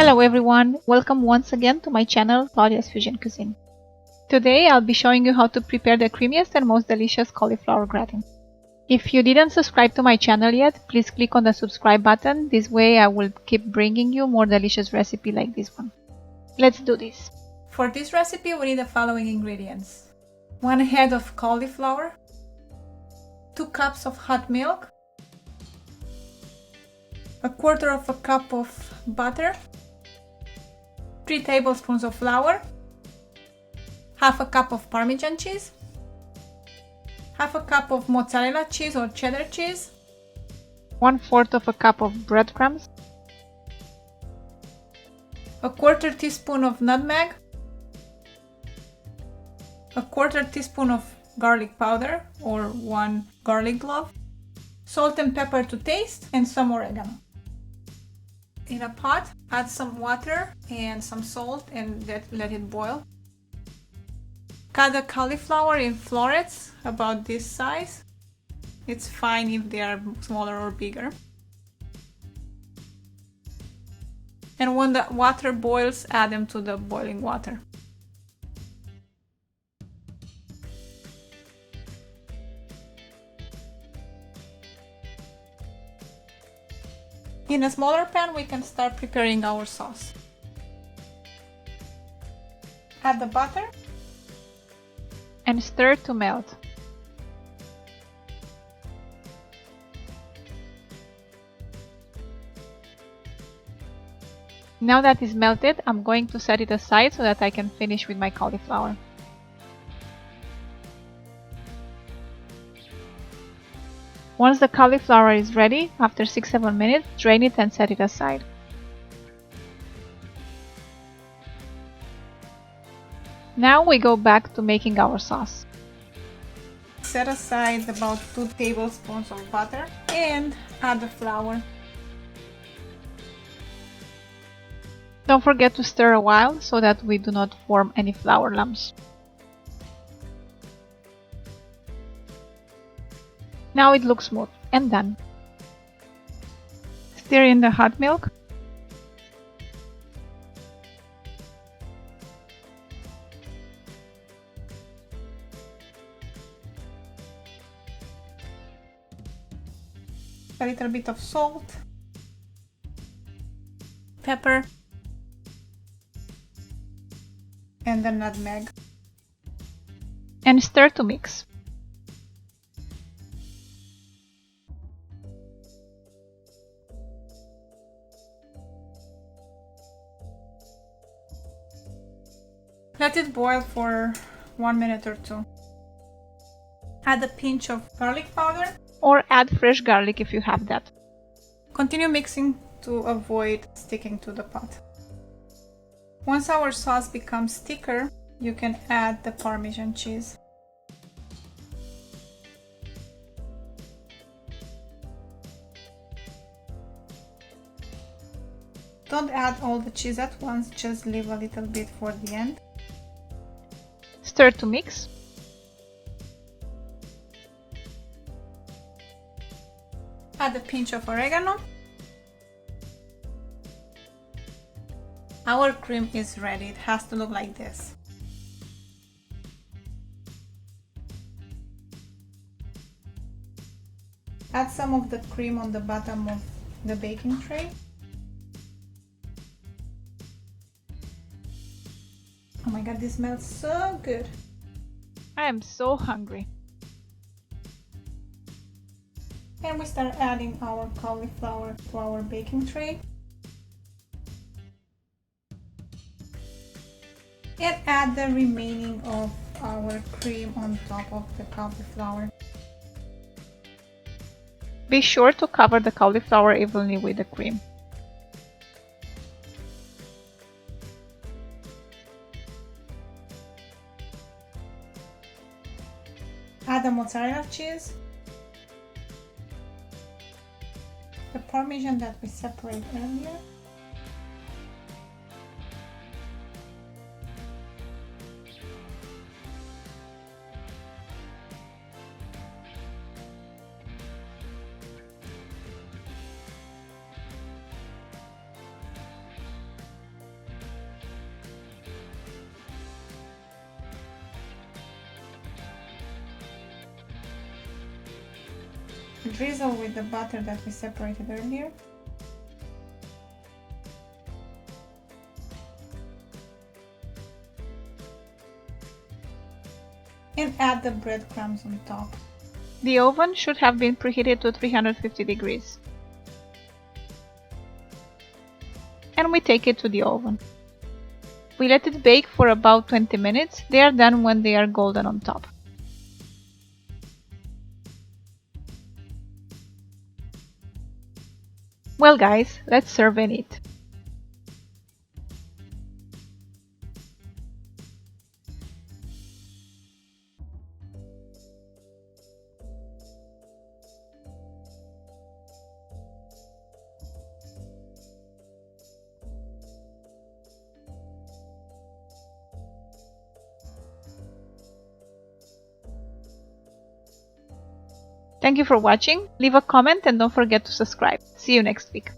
Hello everyone, welcome once again to my channel Claudia's Fusion Cuisine. Today I'll be showing you how to prepare the creamiest and most delicious cauliflower gratin. If you didn't subscribe to my channel yet, please click on the subscribe button. This way I will keep bringing you more delicious recipes like this one. Let's do this. For this recipe we need the following ingredients. 1 head of cauliflower, 2 cups of hot milk, 1/4 cup of butter, 3 tablespoons of flour, 1/2 cup of parmesan cheese, 1/2 cup of mozzarella cheese or cheddar cheese, 1/4 cup of breadcrumbs, 1/4 teaspoon of nutmeg, 1/4 teaspoon of garlic powder or 1 garlic clove, salt and pepper to taste, and some oregano. In a pot, add some water and some salt and let it boil. Cut the cauliflower in florets about this size. It's fine if they are smaller or bigger. And when the water boils, add them to the boiling water. In a smaller pan, we can start preparing our sauce. Add the butter and stir to melt. Now that is melted, I'm going to set it aside so that I can finish with my cauliflower. Once the cauliflower is ready, after 6-7 minutes, drain it and set it aside. Now we go back to making our sauce. Set aside about 2 tablespoons of butter and add the flour. Don't forget to stir a while so that we do not form any flour lumps. Now it looks smooth and done. Stir in the hot milk. A little bit of salt, pepper, and the nutmeg. And stir to mix. Let it boil for 1 minute or 2. Add a pinch of garlic powder or add fresh garlic if you have that. Continue mixing to avoid sticking to the pot. Once our sauce becomes thicker, you can add the parmesan cheese. Don't add all the cheese at once, just leave a little bit for the end. Stir to mix. Add a pinch of oregano. Our cream is ready. It has to look like this. Add some of the cream on the bottom of the baking tray. Oh my god, this smells so good. I am so hungry. And we start adding our cauliflower to our baking tray. And add the remaining of our cream on top of the cauliflower. Be sure to cover the cauliflower evenly with the cream. Add the mozzarella cheese, the parmesan that we separated earlier, Drizzle with the butter that we separated earlier. And add the breadcrumbs on top. The oven should have been preheated to 350 degrees. And we take it to the oven. We let it bake for about 20 minutes. They are done when they are golden on top. Well guys, let's serve and eat. Thank you for watching. Leave a comment and don't forget to subscribe. See you next week.